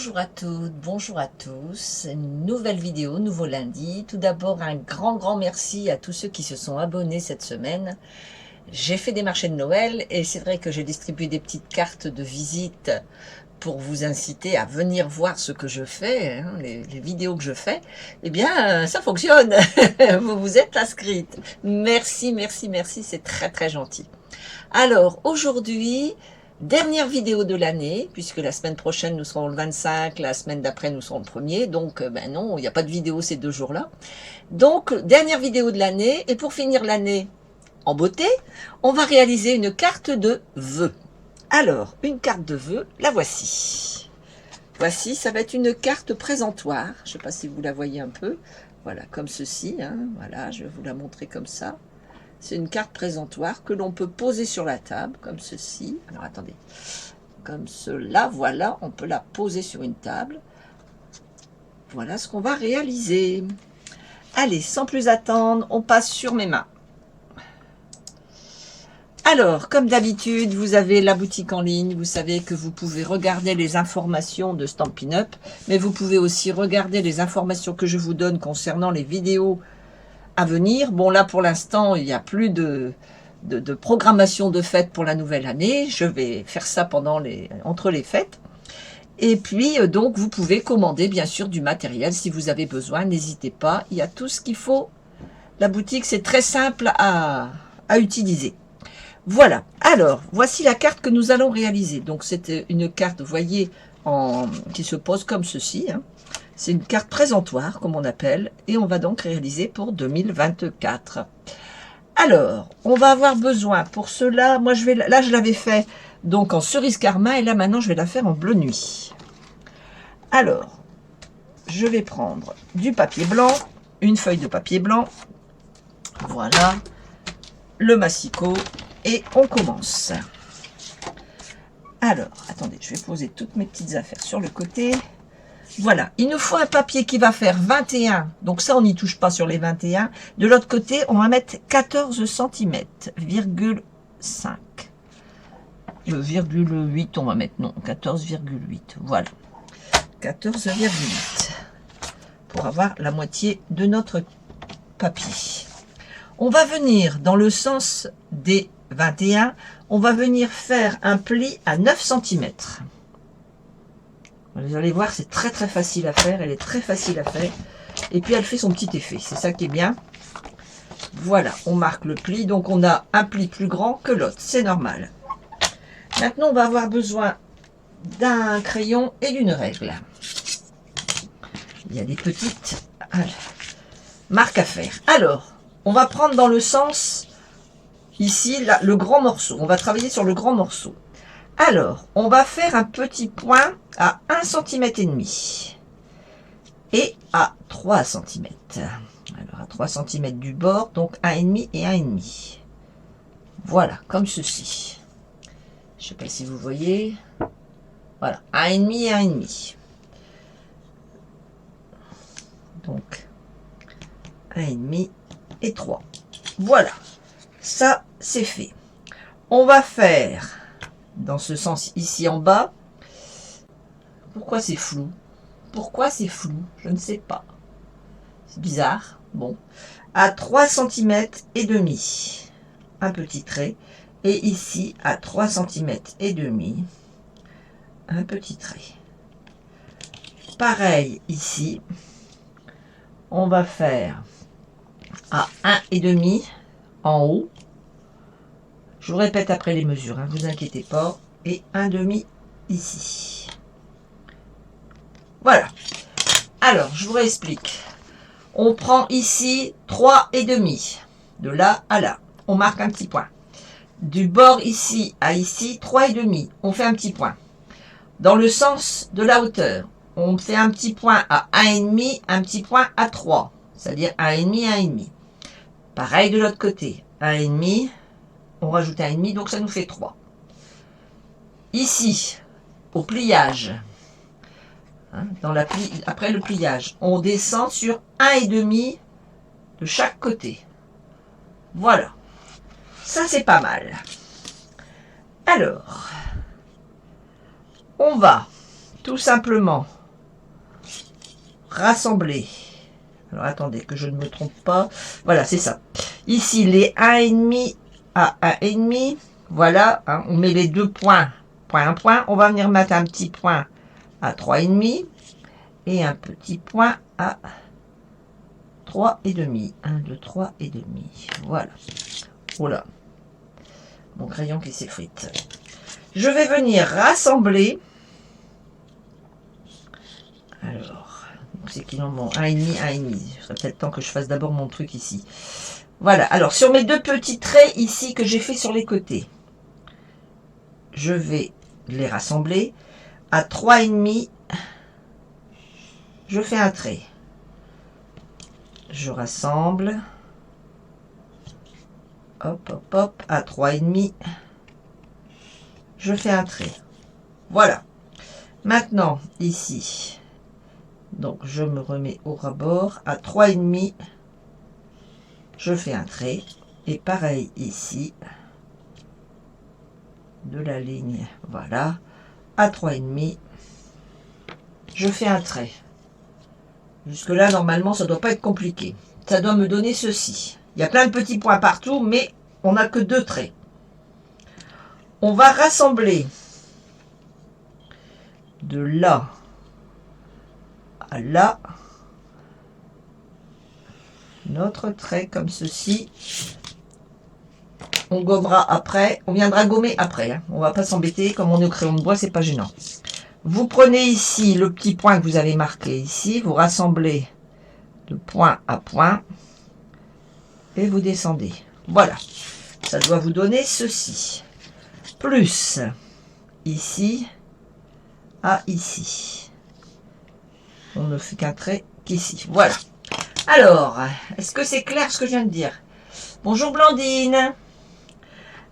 Bonjour à toutes, bonjour à tous, une nouvelle vidéo, nouveau lundi. Tout d'abord, un grand merci à tous ceux qui se sont abonnés cette semaine. J'ai fait des marchés de Noël et c'est vrai que j'ai distribué des petites cartes de visite pour vous inciter à venir voir ce que je fais, hein, les vidéos que je fais. Eh bien, ça fonctionne, vous vous êtes inscrites. Merci, c'est très gentil. Alors, aujourd'hui, dernière vidéo de l'année, puisque la semaine prochaine nous serons le 25, la semaine d'après nous serons le 1er, donc ben non, il n'y a pas de vidéo ces 2 jours-là. Donc, dernière vidéo de l'année, et pour finir l'année en beauté, on va réaliser une carte de vœux. Alors, une carte de vœux, la voici. Voici, ça va être une carte présentoir, je ne sais pas si vous la voyez un peu, voilà, comme ceci, hein, voilà, je vais vous la montrer comme ça. C'est une carte présentoir que l'on peut poser sur la table, comme ceci. Alors, attendez. Comme cela, voilà, on peut la poser sur une table. Voilà ce qu'on va réaliser. Allez, sans plus attendre, on passe sur mes mains. Alors, comme d'habitude, vous avez la boutique en ligne. Vous savez que vous pouvez regarder les informations de Stampin' Up, mais vous pouvez aussi regarder les informations que je vous donne concernant les vidéos à venir. Bon, là, pour l'instant, il n'y a plus de programmation de fête pour la nouvelle année. Je vais faire ça entre les fêtes. Et puis, donc, vous pouvez commander, bien sûr, du matériel si vous avez besoin. N'hésitez pas, il y a tout ce qu'il faut. La boutique, c'est très simple à utiliser. Voilà. Alors, voici la carte que nous allons réaliser. Donc, c'est une carte, vous voyez, qui se pose comme ceci, hein. C'est une carte présentoir, comme on appelle, et on va donc réaliser pour 2024. Alors, on va avoir besoin pour cela, moi là je l'avais fait donc en cerise carmin, et là maintenant je vais la faire en bleu nuit. Alors, je vais prendre du papier blanc, une feuille de papier blanc, voilà, le massicot, et on commence. Alors, attendez, je vais poser toutes mes petites affaires sur le côté. Voilà, il nous faut un papier qui va faire 21, donc ça on n'y touche pas sur les 21. De l'autre côté, on va mettre 14 cm, virgule 5. Virgule 8, on va mettre, non, 14,8, voilà. 14,8, pour avoir la moitié de notre papier. On va venir dans le sens des 21, on va venir faire un pli à 9 cm. Vous allez voir, c'est très facile à faire. Elle est très facile à faire. Et puis, elle fait son petit effet. C'est ça qui est bien. Voilà, on marque le pli. Donc, on a un pli plus grand que l'autre. C'est normal. Maintenant, on va avoir besoin d'un crayon et d'une règle. Il y a des petites marques à faire. Alors, on va prendre dans le sens, ici, là, le grand morceau. On va travailler sur le grand morceau. Alors, on va faire un petit point à 1,5 cm et à 3 cm. Alors, à 3 cm du bord, donc 1,5 et 1,5. Voilà, comme ceci. Je ne sais pas si vous voyez. Voilà, 1,5 et 1,5. Donc, 1,5 et 3. Voilà, ça, c'est fait. On va faire dans ce sens ici en bas. Pourquoi c'est flou? Pourquoi c'est flou? Je ne sais pas. C'est bizarre. Bon. À 3 cm et demi. Un petit trait. Et ici, à 3 cm et demi. Un petit trait. Pareil ici. On va faire à 1 et demi en haut. Je vous répète après les mesures, hein, vous inquiétez pas. Et 1 demi ici. Voilà. Alors, je vous réexplique. On prend ici 3 et demi. De là à là. On marque un petit point. Du bord ici à ici, 3 et demi. On fait un petit point. Dans le sens de la hauteur, on fait un petit point à 1,5, un petit point à 3. C'est-à-dire 1,5, 1,5. Pareil de l'autre côté. 1,5. On rajoute 1,5, donc ça nous fait 3. Ici, au pliage, hein, après le pliage, on descend sur 1,5 de chaque côté. Voilà. Ça, c'est pas mal. Alors, on va tout simplement rassembler. Alors attendez que je ne me trompe pas. Voilà, c'est ça. Ici, les 1,5 à 1,5. Voilà, hein, on met les deux points, point, un point. On va venir mettre un petit point à 3,5 et un petit point à 3,5. 1, 2, 3,5. Voilà. Voilà. Mon crayon qui s'effrite. Je vais venir rassembler. Alors, c'est qu'il en manque 1,5, 1,5. Il serait peut-être temps que je fasse d'abord mon truc ici. Voilà. Alors, sur mes deux petits traits ici que j'ai fait sur les côtés, je vais les rassembler. À 3,5, je fais un trait. Je rassemble. Hop, hop, hop. À 3,5, je fais un trait. Voilà. Maintenant, ici, donc je me remets au ras-bord. À 3,5, je fais un trait. Et pareil ici, de la ligne, voilà. À 3,5, je fais un trait. Jusque là, normalement, ça ne doit pas être compliqué. Ça doit me donner ceci. Il y a plein de petits points partout, mais on n'a que deux traits. On va rassembler de là à là notre trait comme ceci. On gommera après, on viendra gommer après, hein. On va pas s'embêter, comme on est au crayon de bois, c'est pas gênant. Vous prenez ici le petit point que vous avez marqué ici, vous rassemblez de point à point et vous descendez. Voilà, ça doit vous donner ceci. Plus ici à ici. On ne fait qu'un trait qu'ici. Voilà. Alors, est-ce que c'est clair ce que je viens de dire? Bonjour Blandine.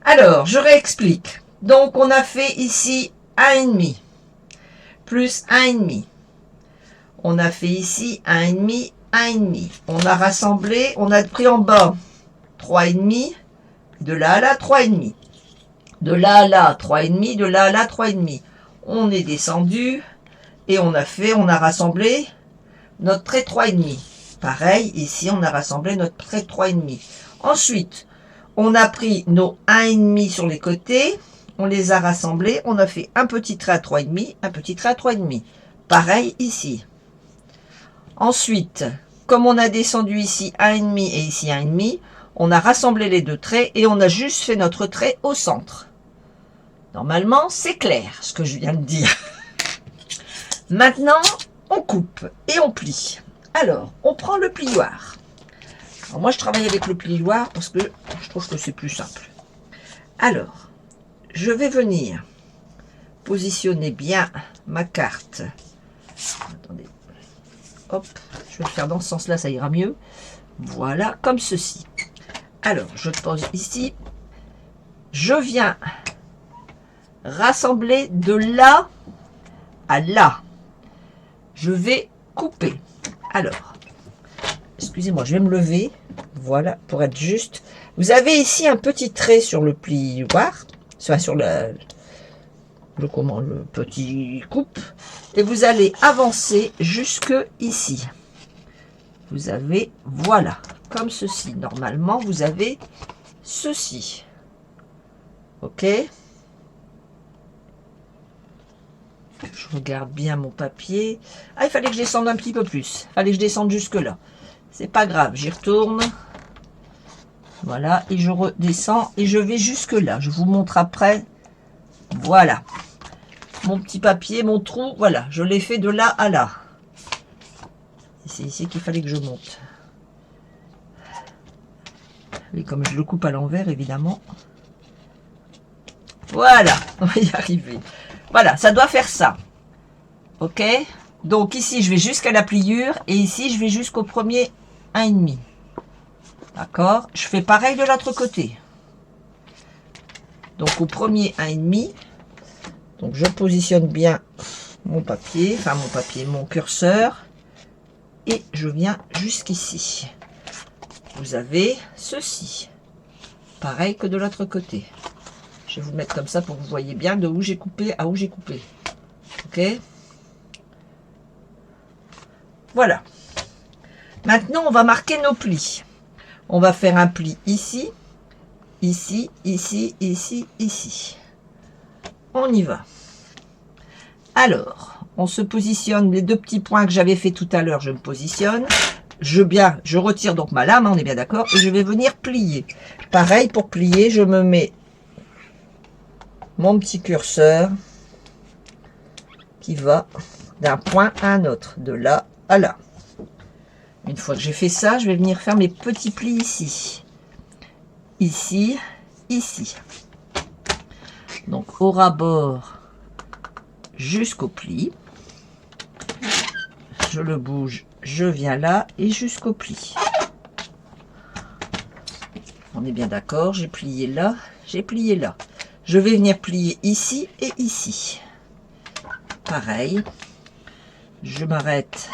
Alors, je réexplique. Donc, on a fait ici 1,5 plus 1,5. On a fait ici 1,5, 1,5. On a rassemblé, on a pris en bas 3,5. De là à là, 3,5. De là à là, 3,5. De là à là, 3,5. On est descendu et on a rassemblé notre trait 3,5. Pareil, ici, on a rassemblé notre trait 3,5. Ensuite, on a pris nos 1,5 sur les côtés, on les a rassemblés, on a fait un petit trait à 3,5, un petit trait à 3,5. Pareil ici. Ensuite, comme on a descendu ici 1,5 et ici 1,5, on a rassemblé les deux traits et on a juste fait notre trait au centre. Normalement, c'est clair ce que je viens de dire. Maintenant, on coupe et on plie. Alors, on prend le plioir. Alors moi, je travaille avec le plioir parce que je trouve que c'est plus simple. Alors, je vais venir positionner bien ma carte. Attendez. Hop, je vais le faire dans ce sens-là, ça ira mieux. Voilà, comme ceci. Alors, je pose ici. Je viens rassembler de là à là. Je vais couper. Alors, excusez-moi, je vais me lever. Voilà, pour être juste. Vous avez ici un petit trait sur le plioir, enfin sur le petit coupe, et vous allez avancer jusque ici. Vous avez, voilà, comme ceci. Normalement, vous avez ceci. Ok? Je regarde bien mon papier. Ah, il fallait que je descende un petit peu plus. Il fallait que je descende jusque là. C'est pas grave, j'y retourne. Voilà, et je redescends et je vais jusque là. Je vous montre après. Voilà. Mon petit papier, mon trou, voilà. Je l'ai fait de là à là. C'est ici qu'il fallait que je monte. Et comme je le coupe à l'envers, évidemment. Voilà, on va y arriver. Voilà, ça doit faire ça. Ok? Donc ici, je vais jusqu'à la pliure et ici, je vais jusqu'au premier 1,5. D'accord? Je fais pareil de l'autre côté. Donc au premier 1,5. Donc je positionne bien mon papier, mon curseur. Et je viens jusqu'ici. Vous avez ceci. Pareil que de l'autre côté. Je vais vous mettre comme ça pour que vous voyez bien de où j'ai coupé à où j'ai coupé. Ok? Voilà. Maintenant, on va marquer nos plis. On va faire un pli ici, ici, ici, ici, ici. On y va. Alors, on se positionne, les deux petits points que j'avais fait tout à l'heure, je me positionne. Je retire donc ma lame, on est bien d'accord, et je vais venir plier. Pareil, pour plier, je me mets mon petit curseur qui va d'un point à un autre, de là à là. Une fois que j'ai fait ça, je vais venir faire mes petits plis ici. Ici, ici. Donc au ras-bord jusqu'au pli. Je le bouge, je viens là et jusqu'au pli. On est bien d'accord, j'ai plié là, j'ai plié là. Je vais venir plier ici et ici. Pareil, je m'arrête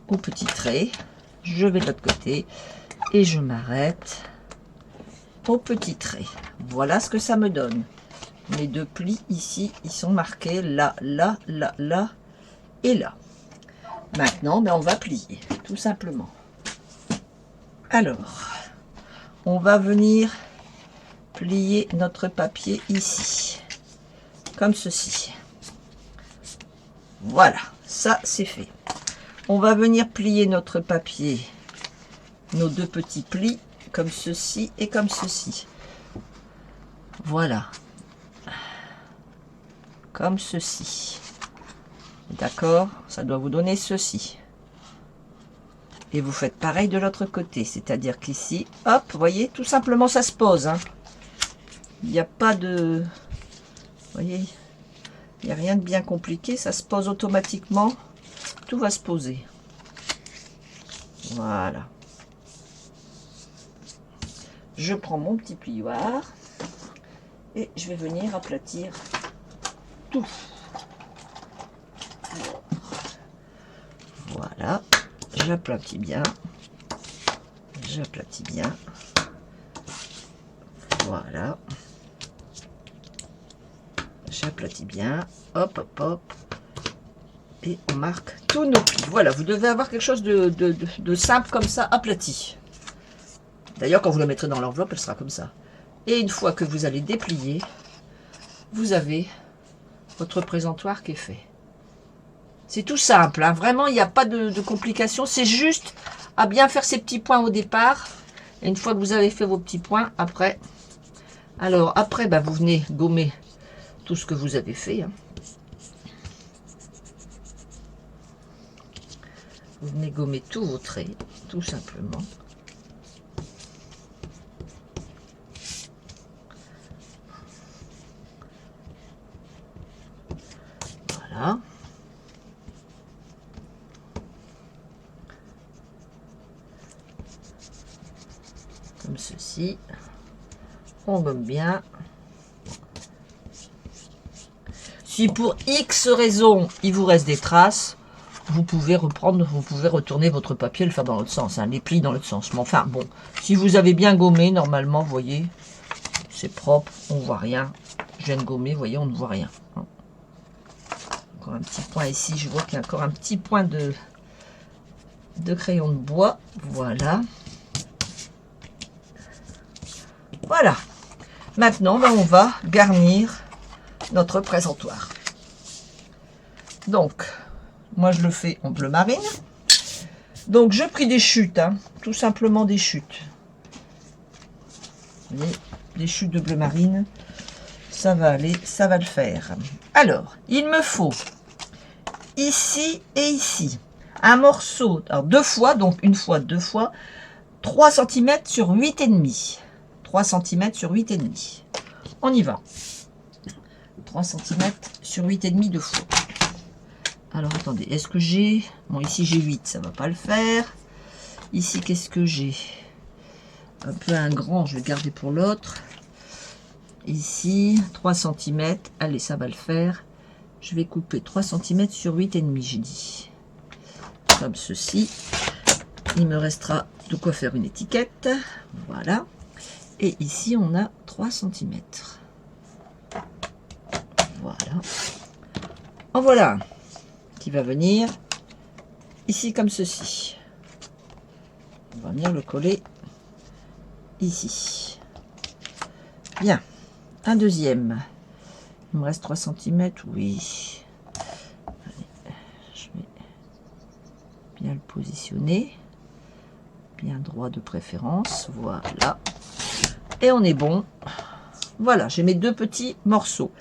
au petit trait, je vais de l'autre côté et je m'arrête au petit trait. Voilà ce que ça me donne. Mes deux plis ici, ils sont marqués là, là, là, là et là. Maintenant, ben, on va plier, tout simplement. Alors, on va venir plier notre papier ici, comme ceci. Voilà, ça c'est fait. On va venir plier notre papier, nos deux petits plis, comme ceci et comme ceci. Voilà. Comme ceci. D'accord? Ça doit vous donner ceci. Et vous faites pareil de l'autre côté. C'est-à-dire qu'ici, hop, vous voyez, tout simplement ça se pose. Hein. Il n'y a pas de... Vous voyez, il n'y a rien de bien compliqué. Ça se pose automatiquement. Tout va se poser. Voilà. Je prends mon petit plioir. Et je vais venir aplatir tout. Voilà. J'aplatis bien. J'aplatis bien. Voilà. J'aplatis bien. Hop, hop, hop. Et on marque tous nos plis. Voilà, vous devez avoir quelque chose de simple comme ça, aplati. D'ailleurs, quand vous le mettrez dans l'enveloppe, elle sera comme ça. Et une fois que vous allez déplier, vous avez votre présentoir qui est fait. C'est tout simple, hein. Vraiment, il n'y a pas de complications. C'est juste à bien faire ces petits points au départ. Et une fois que vous avez fait vos petits points, après... Alors, après, bah, vous venez gommer tout ce que vous avez fait. Hein. Vous venez gommer tous vos traits, tout simplement. Voilà. Comme ceci. On gomme bien. Si pour X raison, il vous reste des traces, vous pouvez reprendre, vous pouvez retourner votre papier et le faire dans l'autre sens, hein, les plis dans l'autre sens. Mais enfin, bon, si vous avez bien gommé, normalement, vous voyez, c'est propre, on voit rien. Je viens de gommer, vous voyez, on ne voit rien. Hein. Encore un petit point ici, je vois qu'il y a encore un petit point de crayon de bois. Voilà. Voilà. Maintenant, ben, on va garnir notre présentoir. Donc, moi je le fais en bleu marine. Donc, je pris des chutes, hein, tout simplement des chutes. Vous voyez, des chutes de bleu marine, ça va aller, ça va le faire. Alors, il me faut ici et ici un morceau, alors deux fois, donc une fois, deux fois, 3 cm sur 8,5. 3 cm sur 8,5. On y va. 3 cm sur 8,5 deux fois. Alors, attendez, est-ce que j'ai... Bon, ici, j'ai 8, ça va pas le faire. Ici, qu'est-ce que j'ai? Un peu un grand, je vais garder pour l'autre. Ici, 3 cm. Allez, ça va le faire. Je vais couper 3 cm sur 8,5, j'ai dit. Comme ceci. Il me restera de quoi faire une étiquette. Voilà. Et ici, on a 3 cm. Voilà. En voilà un qui va venir ici comme ceci. On va venir le coller ici. Bien. Un deuxième. Il me reste 3 cm, oui. Allez, je vais bien le positionner. Bien droit de préférence. Voilà. Et on est bon. Voilà, j'ai mes 2 petits morceaux.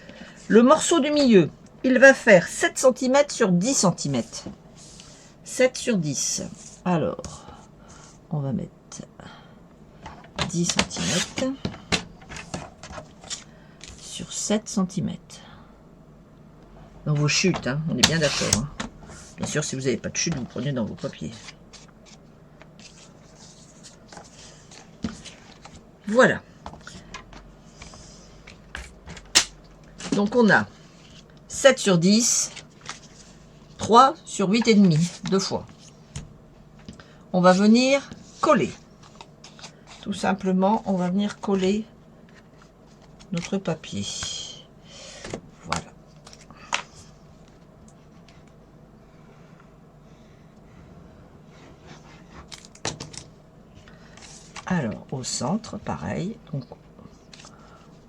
Le morceau du milieu, il va faire 7 cm sur 10 cm. 7 sur 10. Alors, on va mettre 10 cm sur 7 cm. Dans vos chutes, hein, on est bien d'accord. Hein. Bien sûr, si vous n'avez pas de chute, vous prenez dans vos papiers. Voilà. Donc on a 7 sur 10, 3 sur 8,5, 2 fois. On va venir coller. Tout simplement, on va venir coller notre papier. Voilà. Alors, au centre, pareil. Donc,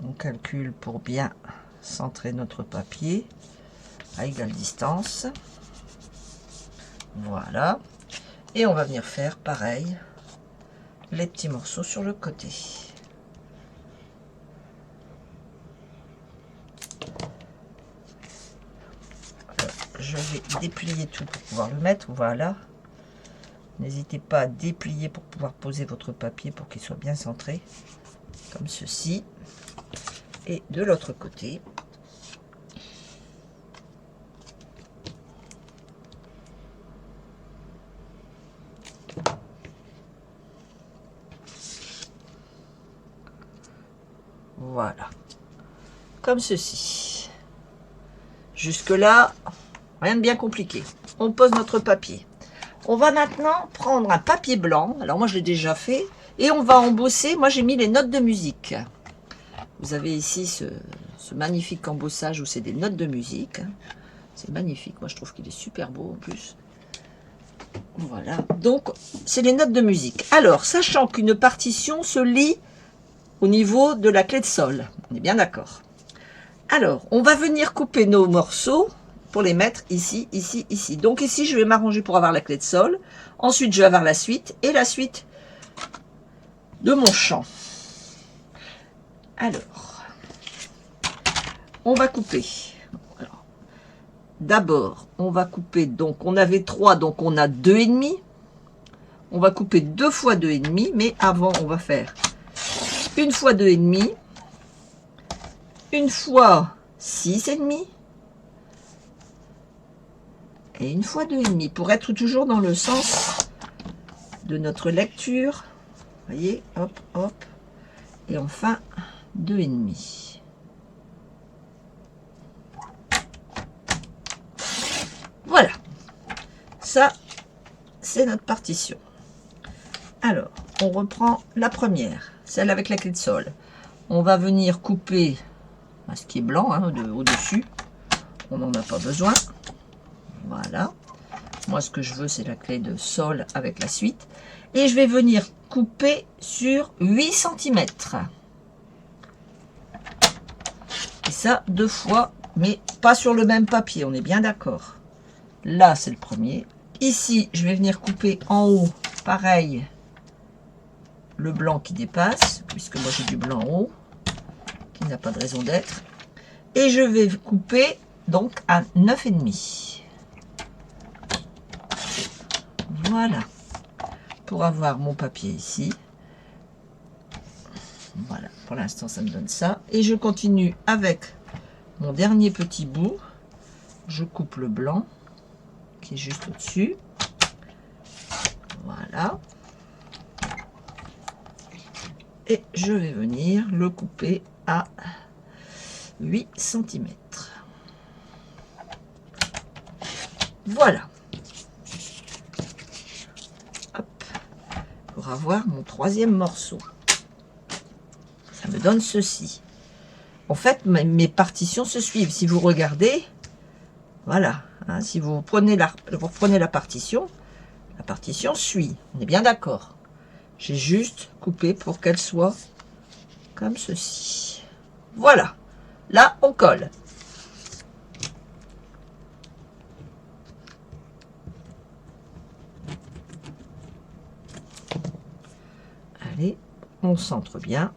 on calcule pour bien centrer notre papier à égale distance. Voilà. Et on va venir faire pareil les petits morceaux sur le côté. Je vais déplier tout pour pouvoir le mettre. Voilà. N'hésitez pas à déplier pour pouvoir poser votre papier pour qu'il soit bien centré. Comme ceci. Et de l'autre côté. Voilà. Comme ceci. Jusque là, rien de bien compliqué. On pose notre papier. On va maintenant prendre un papier blanc. Alors moi je l'ai déjà fait. Et on va embosser. Moi j'ai mis les notes de musique. Vous avez ici ce magnifique embossage où c'est des notes de musique. C'est magnifique. Moi je trouve qu'il est super beau en plus. Voilà. Donc c'est les notes de musique. Alors sachant qu'une partition se lit au niveau de la clé de sol. On est bien d'accord. Alors, on va venir couper nos morceaux pour les mettre ici, ici, ici. Donc ici, je vais m'arranger pour avoir la clé de sol. Ensuite, je vais avoir la suite et la suite de mon champ. Alors, on va couper. D'abord, on va couper, donc on avait 3, donc on a 2,5. On va couper 2 fois 2,5, mais avant, on va faire une fois 2,5, une fois 6,5 et une fois 2,5 pour être toujours dans le sens de notre lecture. Vous voyez, hop, hop, et enfin 2,5. Voilà, ça c'est notre partition. Alors, on reprend la première, celle avec la clé de sol. On va venir couper ce qui est blanc hein, au-dessus. On n'en a pas besoin. Voilà. Moi, ce que je veux, c'est la clé de sol avec la suite. Et je vais venir couper sur 8 cm. Et ça, 2 fois, mais pas sur le même papier. On est bien d'accord. Là, c'est le premier. Ici, je vais venir couper en haut, pareil, le blanc qui dépasse, puisque moi, j'ai du blanc en haut, qui n'a pas de raison d'être. Et je vais couper donc à 9,5. Voilà. Pour avoir mon papier ici. Voilà. Pour l'instant, ça me donne ça. Et je continue avec mon dernier petit bout. Je coupe le blanc qui est juste au-dessus. Voilà. Et je vais venir le couper à 8 cm. Voilà. Hop. Pour avoir mon troisième morceau. Ça me donne ceci. En fait, mes partitions se suivent. Si vous regardez, voilà. Hein, si vous prenez la partition, La partition suit, on est bien d'accord. J'ai juste coupé pour qu'elle soit comme ceci. Voilà, là on colle. Allez, on centre bien.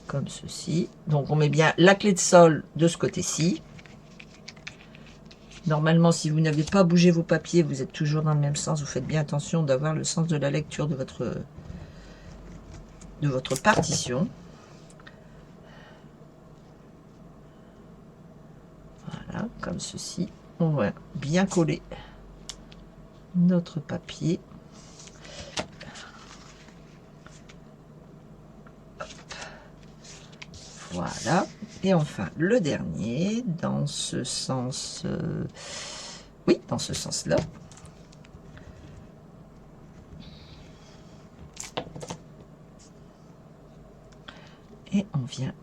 Comme ceci. Donc on met bien la clé de sol de ce côté-ci. Normalement, si vous n'avez pas bougé vos papiers, vous êtes toujours dans le même sens. Vous faites bien attention d'avoir le sens de la lecture de votre partition. Voilà, comme ceci. On va bien coller notre papier. Hop. Voilà. Et enfin, le dernier, dans ce sens... oui, dans ce sens-là. Et on vient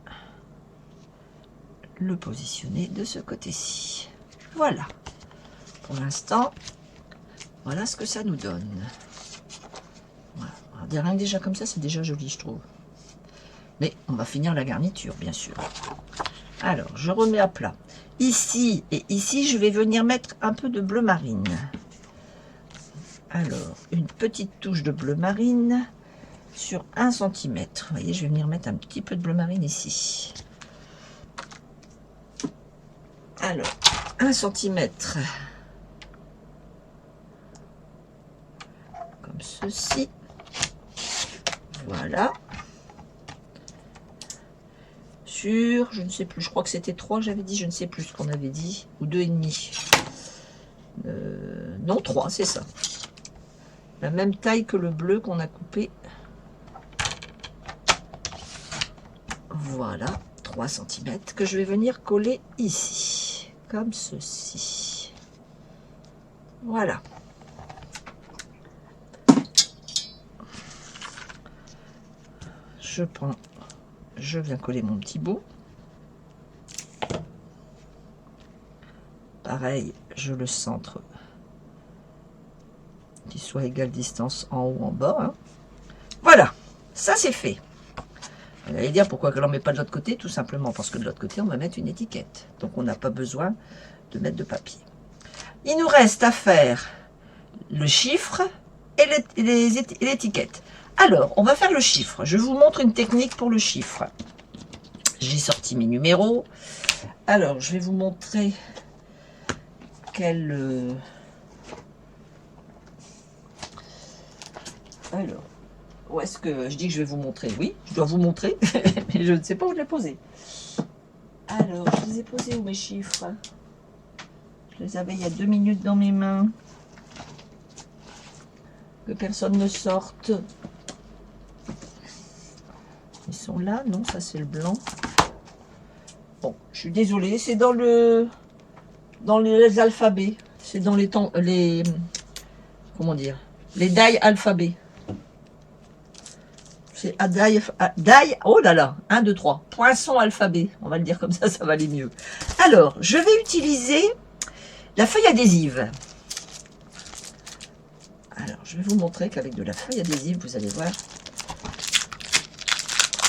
le positionner de ce côté-ci. Voilà. Pour l'instant, voilà ce que ça nous donne. Voilà. Rien que déjà comme ça, c'est déjà joli, je trouve. Mais on va finir la garniture, bien sûr. Alors, je remets à plat. Ici et ici, je vais venir mettre un peu de bleu marine. Alors, une petite touche de bleu marine sur 1 cm. Vous voyez, je vais venir mettre un petit peu de bleu marine ici. Alors, 1 cm. Comme ceci. Voilà. Sur, je ne sais plus, je crois que c'était 3, j'avais dit, je ne sais plus ce qu'on avait dit, ou 2,5. Non, 3, c'est ça. La même taille que le bleu qu'on a coupé. Voilà, 3 cm que je vais venir coller ici, comme ceci. Voilà. Je prends, je viens coller mon petit bout. Pareil, je le centre, qu'il soit égale distance en haut, en bas. Hein. Voilà, ça c'est fait. Vous allez dire pourquoi on ne met pas de l'autre côté? Tout simplement parce que de l'autre côté, on va mettre une étiquette. Donc on n'a pas besoin de mettre de papier. Il nous reste à faire le chiffre et l'étiquette. Alors, on va faire le chiffre. Je vous montre une technique pour le chiffre. J'ai sorti mes numéros. Alors, je vais vous montrer quel... Alors, où est-ce que je dis que je vais vous montrer? Oui, je dois vous montrer, mais je ne sais pas où je l'ai posé. Alors, je les ai posés où mes chiffres? Je les avais il y a 2 minutes dans mes mains. Que personne ne sorte. Ils sont là? Non, ça c'est le blanc. Bon, je suis désolée, c'est dans les alphabets. C'est dans les comment dire? Les die alphabets. C'est die, oh là là, 1, 2, 3. Poinçon alphabet. On va le dire comme ça va aller mieux. Alors, je vais utiliser la feuille adhésive. Alors, je vais vous montrer qu'avec de la feuille adhésive, vous allez voir,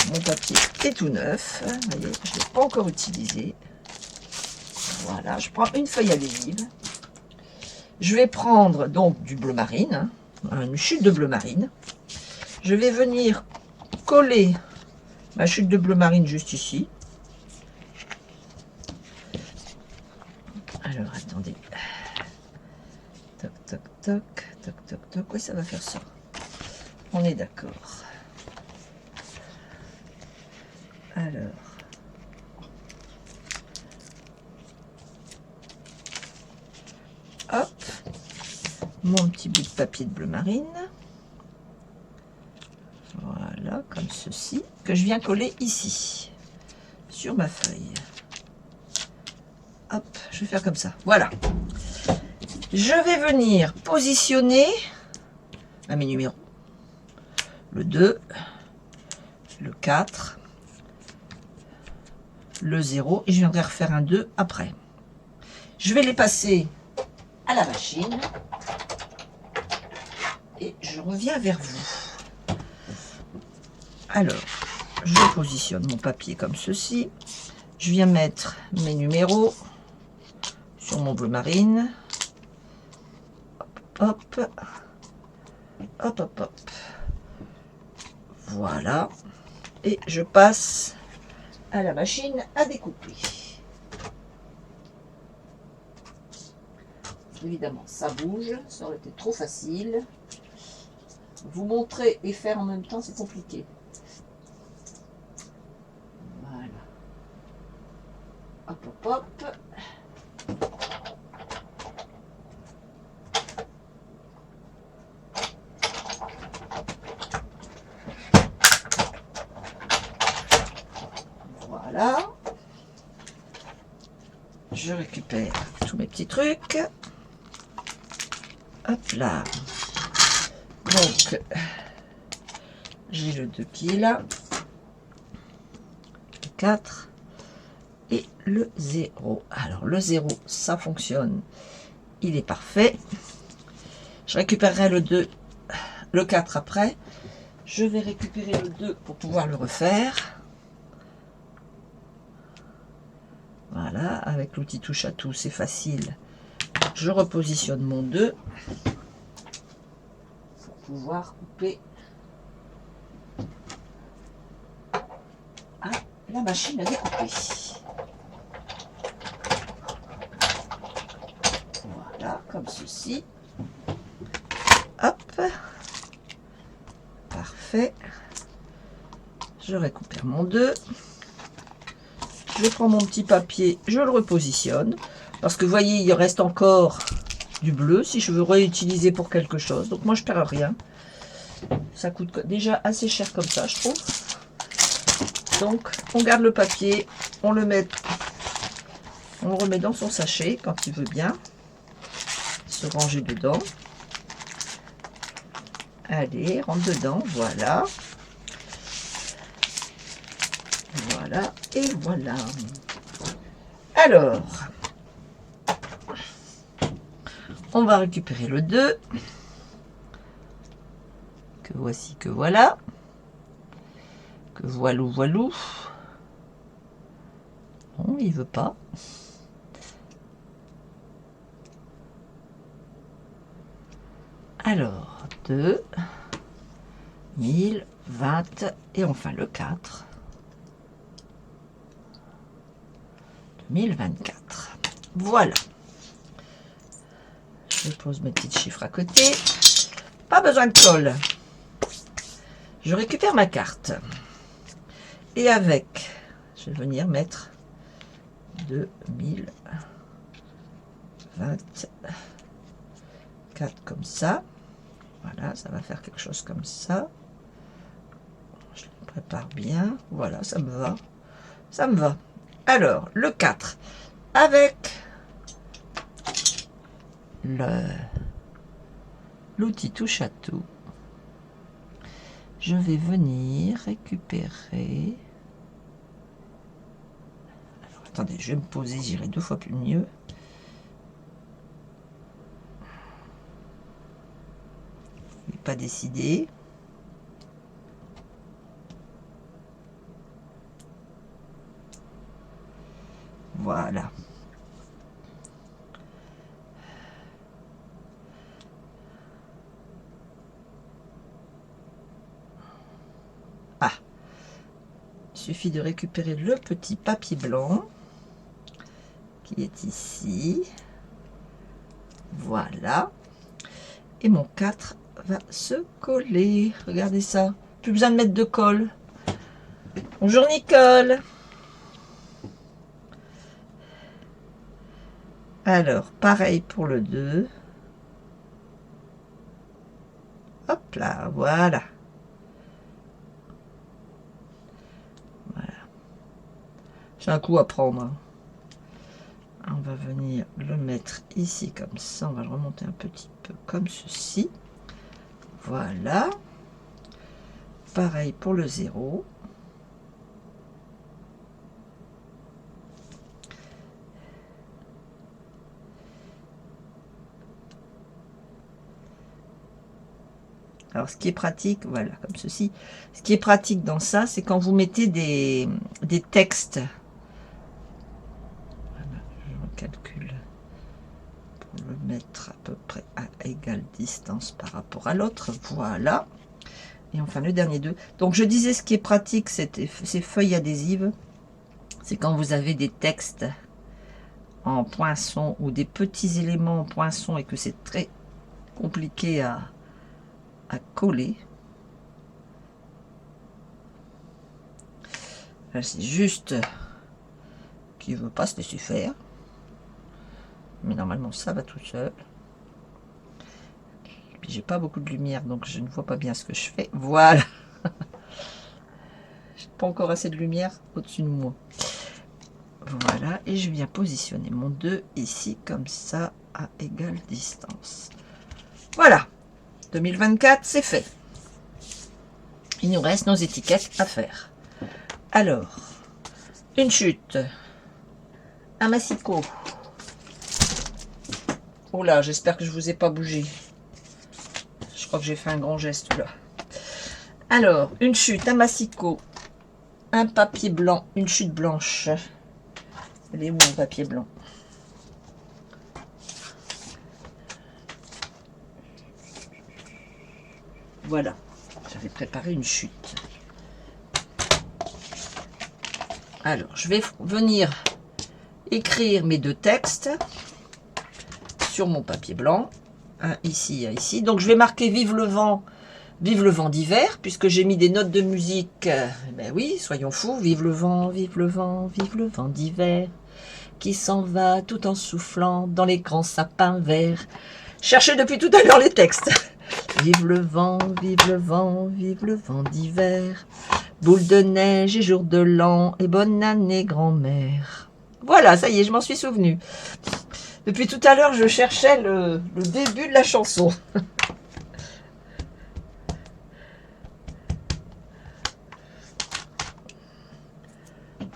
mon papier est tout neuf. Vous voyez, je ne l'ai pas encore utilisé. Voilà, je prends une feuille adhésive. Je vais prendre donc du bleu marine, hein, une chute de bleu marine. Je vais venir coller ma chute de bleu marine juste ici. Alors, attendez. Toc, toc, toc, toc, toc, toc. Oui, ça va faire ça. On est d'accord. Alors. Hop. Mon petit bout de papier de bleu marine. Voilà, comme ceci. Que je viens coller ici. Sur ma feuille. Hop, je vais faire comme ça. Voilà. Je vais venir positionner mes numéros. Le 2, le 4, le 0 et je viendrai refaire un 2 après. Je vais les passer à la machine. je reviens vers vous. Alors, je positionne mon papier comme ceci. Je viens mettre mes numéros sur mon bleu marine. Hop, hop, hop, hop. Voilà. Et je passe à la machine à découper. Évidemment, ça bouge, ça aurait été trop facile. Vous montrer et faire en même temps, c'est compliqué. Voilà. Hop, hop, hop. Voilà. Je récupère tous mes petits trucs. Hop là. Donc, j'ai le 2 qui est là. Le 4 et le 0. Alors, le 0, ça fonctionne. Il est parfait. Je récupérerai le 2, le 4 après. Je vais récupérer le 2 pour pouvoir le refaire. Voilà, avec l'outil touche à tout, c'est facile. Je repositionne mon 2 pour pouvoir couper à la machine à découper. Voilà, comme ceci. Hop. Parfait. Je récupère mon 2. Je prends mon petit papier, je le repositionne. Parce que vous voyez, il reste encore du bleu si je veux réutiliser pour quelque chose. Donc moi, je ne perds rien. Ça coûte déjà assez cher comme ça, je trouve. Donc, on garde le papier, on le remet dans son sachet quand il veut bien se ranger dedans. Allez, rentre dedans, voilà. Voilà, et voilà. Alors, on va récupérer le 2. Que voici, que voilà. Que voilou, voilou. Non, il veut pas. Alors, 2, 1000, 20, et enfin le 4. 2024. Voilà. Je pose mes petits chiffres à côté. Pas besoin de colle. Je récupère ma carte. Et avec, je vais venir mettre 2024 comme ça. Voilà, ça va faire quelque chose comme ça. Je le prépare bien. Voilà, ça me va. Ça me va. Alors, le 4. Avec l'outil touche à tout. Je vais venir récupérer. Alors, attendez, je vais me poser, j'irai 2 fois plus mieux. Je n'ai pas décidé. Voilà. Ah, il suffit de récupérer le petit papier blanc qui est ici. Voilà. Et mon 4 va se coller. Regardez ça. Plus besoin de mettre de colle. Bonjour Nicole. Alors, pareil pour le 2. Hop là, voilà. Voilà. C'est un coup à prendre. Hein. On va venir le mettre ici comme ça. On va le remonter un petit peu comme ceci. Voilà. Pareil pour le 0. Alors, ce qui est pratique, voilà, comme ceci. Ce qui est pratique dans ça, c'est quand vous mettez des textes. Voilà, je recalcule pour le mettre à peu près à égale distance par rapport à l'autre. Voilà. Et enfin, le dernier 2. Donc, je disais, ce qui est pratique, ces feuilles adhésives, c'est quand vous avez des textes en poinçon ou des petits éléments en poinçon et que c'est très compliqué à coller. Là, c'est juste qu'il ne veut pas se laisser faire. Mais normalement, ça va tout seul. Et puis, j'ai pas beaucoup de lumière, donc je ne vois pas bien ce que je fais. Voilà. J'ai pas encore assez de lumière au-dessus de moi. Voilà. Et je viens positionner mon 2 ici, comme ça, à égale distance. Voilà. 2024, c'est fait. Il nous reste nos étiquettes à faire. Alors, une chute, un massicot. Oh là, j'espère que je vous ai pas bougé. Je crois que j'ai fait un grand geste là. Alors, une chute, un massicot, un papier blanc, une chute blanche. Elle est où mon papier blanc? Voilà, j'avais préparé une chute. Alors, je vais venir écrire mes 2 textes sur mon papier blanc. Un ici, un ici. Donc, je vais marquer vive le vent d'hiver, puisque j'ai mis des notes de musique. Ben oui, soyons fous. Vive le vent d'hiver, qui s'en va tout en soufflant dans les grands sapins verts. Cherchez depuis tout à l'heure les textes. Vive le vent d'hiver, boule de neige et jour de l'an, et bonne année grand-mère. Voilà, ça y est, je m'en suis souvenu. Depuis tout à l'heure, je cherchais le début de la chanson.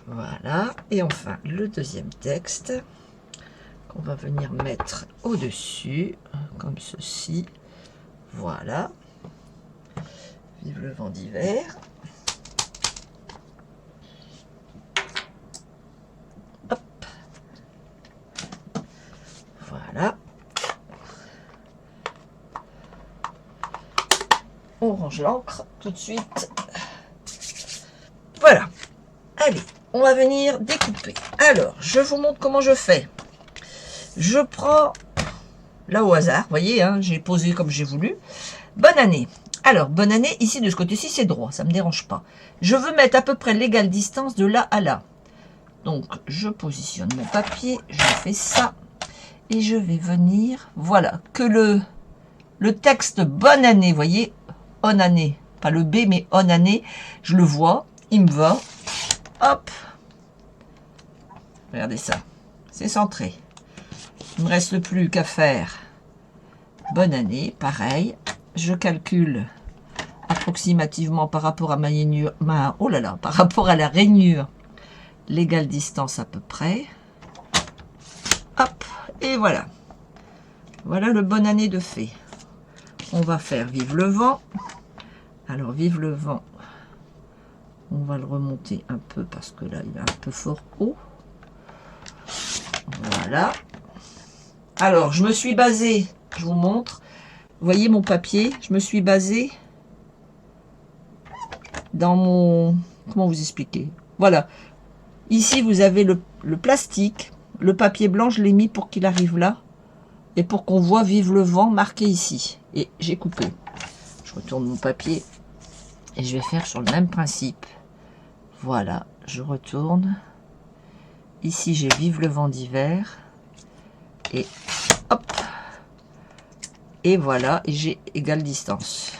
Voilà, et enfin, le deuxième texte qu'on va venir mettre au-dessus, comme ceci. Voilà. Vive le vent d'hiver. Hop. Voilà. On range l'encre tout de suite. Voilà. Allez, on va venir découper. Alors, je vous montre comment je fais. Je prends, là au hasard, vous voyez, hein, j'ai posé comme j'ai voulu. Bonne année. Alors, bonne année, ici, de ce côté-ci, c'est droit, ça ne me dérange pas. Je veux mettre à peu près l'égale distance de là à là. Donc, je positionne mon papier, je fais ça, et je vais venir, voilà, que le texte bonne année, vous voyez, bonne année, pas le B, mais bonne année, je le vois, il me va, hop, regardez ça, c'est centré. Il ne me reste plus qu'à faire bonne année, pareil, je calcule approximativement par rapport à oh là là, par rapport à la rainure, l'égale distance à peu près. Hop, et voilà. Voilà le bonne année de fait. On va faire vive le vent. Alors vive le vent, on va le remonter un peu parce que là il est un peu fort haut. Voilà. Alors je me suis basée, je vous montre. Vous voyez mon papier, je me suis basée dans mon... Comment vous expliquer? Voilà. Ici, vous avez le plastique. Le papier blanc, je l'ai mis pour qu'il arrive là. Et pour qu'on voit vive le vent marqué ici. Et j'ai coupé. Je retourne mon papier. Et je vais faire sur le même principe. Voilà. Je retourne. Ici, j'ai vive le vent d'hiver. Et hop. Et voilà. Et j'ai égale distance.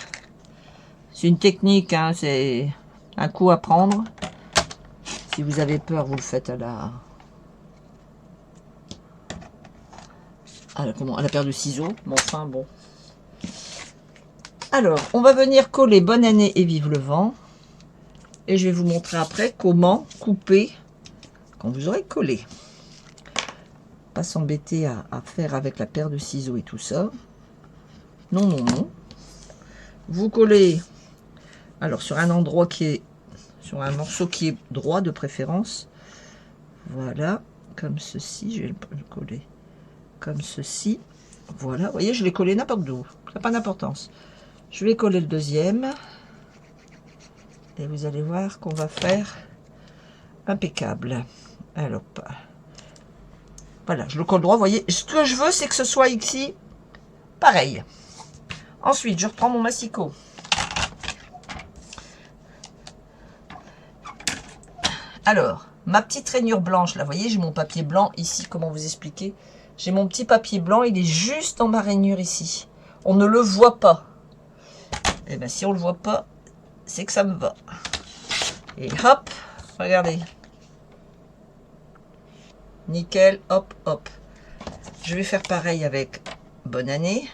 C'est une technique, hein, c'est un coup à prendre. Si vous avez peur, vous le faites à la paire de ciseaux. Mais enfin, bon. Alors, on va venir coller bonne année et vive le vent. Et je vais vous montrer après comment couper quand vous aurez collé. Pas s'embêter à faire avec la paire de ciseaux et tout ça. Non, non, non. Vous collez, alors sur un endroit qui est, sur un morceau qui est droit de préférence. Voilà, comme ceci, je vais le coller comme ceci. Voilà, vous voyez, je l'ai collé n'importe où, ça n'a pas d'importance. Je vais coller le deuxième. Et vous allez voir qu'on va faire impeccable. Alors, voilà, je le colle droit, vous voyez. Ce que je veux, c'est que ce soit ici pareil. Ensuite, je reprends mon massicot. Alors, ma petite rainure blanche, là, vous voyez, j'ai mon papier blanc ici, comment vous expliquer? J'ai mon petit papier blanc, il est juste dans ma rainure ici. On ne le voit pas. Et bien, si on ne le voit pas, c'est que ça me va. Et hop, regardez. Nickel, hop, hop. Je vais faire pareil avec Bonne Année.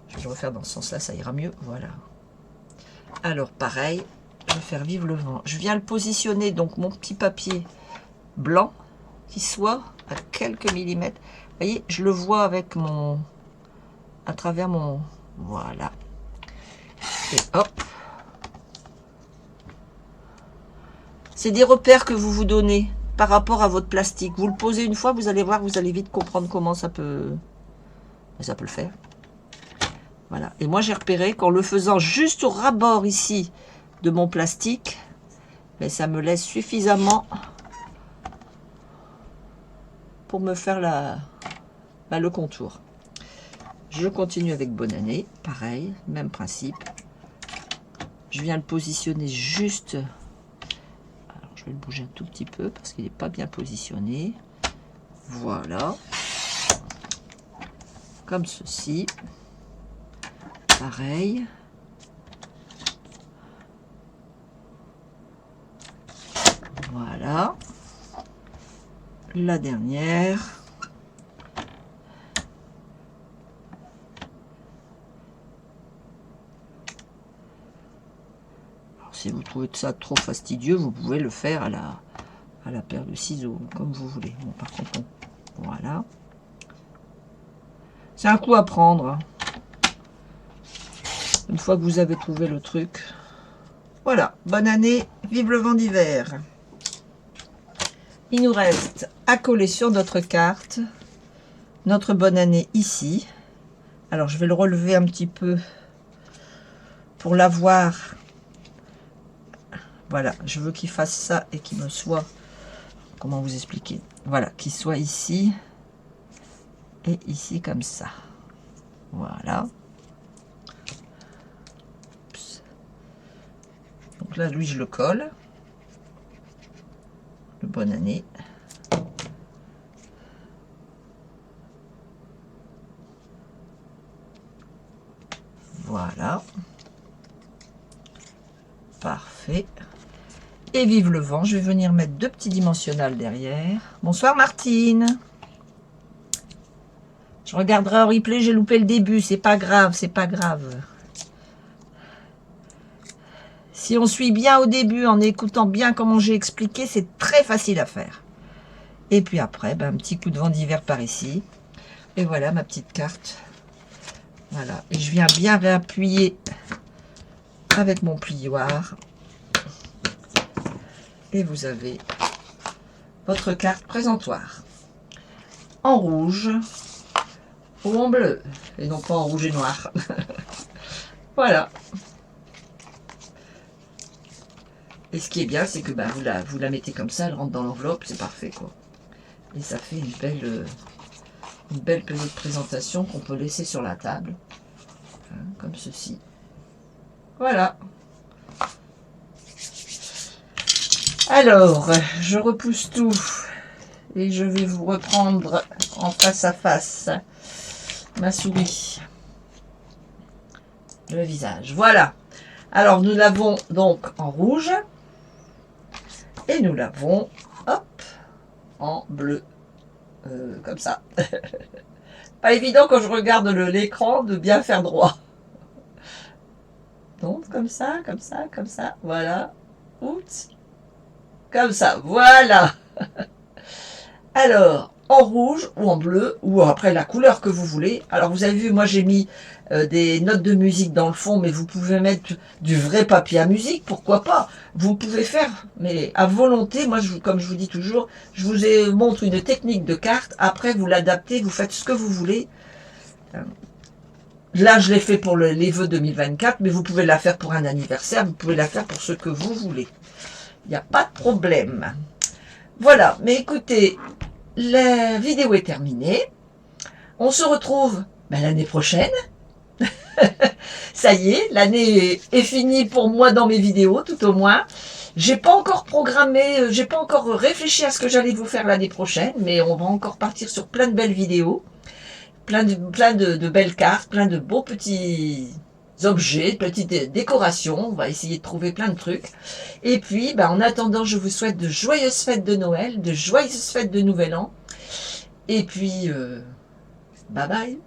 Je vais le refaire dans ce sens-là, ça ira mieux. Voilà. Alors, pareil, je vais faire Vive le vent. Je viens le positionner, donc mon petit papier blanc, qui soit à quelques millimètres. Vous voyez, je le vois avec mon... à travers mon... Voilà. Et hop. C'est des repères que vous vous donnez par rapport à votre plastique. Vous le posez une fois, vous allez voir, vous allez vite comprendre comment ça peut le faire. Voilà. Et moi, j'ai repéré qu'en le faisant juste au ras-bord ici de mon plastique, mais ça me laisse suffisamment pour me faire le contour. Je continue avec Bonne Année. Pareil, même principe. Je viens le positionner juste... Alors, je vais le bouger un tout petit peu parce qu'il n'est pas bien positionné. Voilà. Comme ceci. Pareil. Voilà. La dernière. Alors, si vous trouvez ça trop fastidieux, vous pouvez le faire à la paire de ciseaux, comme vous voulez. Bon, par contre, voilà. C'est un coup à prendre. Une fois que vous avez trouvé le truc. Voilà, bonne année, vive le vent d'hiver. Il nous reste à coller sur notre carte notre bonne année ici. Alors, je vais le relever un petit peu pour l'avoir. Voilà, je veux qu'il fasse ça et qu'il me soit... Comment vous expliquer? Voilà, qu'il soit ici et ici comme ça. Voilà. Donc là, lui, je le colle. Le bonne année. Voilà. Parfait. Et vive le vent. Je vais venir mettre deux petits dimensionnels derrière. Bonsoir Martine. Je regarderai en replay, j'ai loupé le début. C'est pas grave, c'est pas grave. Si on suit bien au début, en écoutant bien comment j'ai expliqué, c'est très facile à faire. Et puis après, ben, un petit coup de vent d'hiver par ici. Et voilà ma petite carte. Voilà. Et je viens bien réappuyer avec mon plioir. Et vous avez votre carte présentoir. En rouge ou en bleu. Et non pas en rouge et noir. Voilà. Et ce qui est bien, c'est que ben, vous la mettez comme ça, elle rentre dans l'enveloppe, c'est parfait quoi. Et ça fait une belle petite présentation qu'on peut laisser sur la table. Hein, comme ceci. Voilà. Alors, je repousse tout et je vais vous reprendre en face à face ma souris, le visage. Voilà. Alors, nous l'avons donc en rouge et nous l'avons, hop, en bleu, comme ça. Pas évident quand je regarde l'écran de bien faire droit. Donc, comme ça, comme ça, comme ça, voilà. Oups. Comme ça, voilà. Alors, en rouge ou en bleu, ou après la couleur que vous voulez. Alors vous avez vu, moi j'ai mis des notes de musique dans le fond, mais vous pouvez mettre du vrai papier à musique, pourquoi pas. Vous pouvez faire, mais à volonté. Moi, comme je vous dis toujours, je vous montre une technique de carte, après vous l'adaptez, vous faites ce que vous voulez. Là, je l'ai fait pour les vœux 2024, mais vous pouvez la faire pour un anniversaire, vous pouvez la faire pour ce que vous voulez. Il n'y a pas de problème. Voilà, mais écoutez, la vidéo est terminée. On se retrouve l'année prochaine. Ça y est, l'année est finie pour moi dans mes vidéos, tout au moins. J'ai pas encore programmé, j'ai pas encore réfléchi à ce que j'allais vous faire l'année prochaine, mais on va encore partir sur plein de belles vidéos, plein de belles cartes, plein de beaux petits objets, petites décorations. On va essayer de trouver plein de trucs. Et puis, en attendant, je vous souhaite de joyeuses fêtes de Noël, de joyeuses fêtes de Nouvel An. Et puis, bye bye.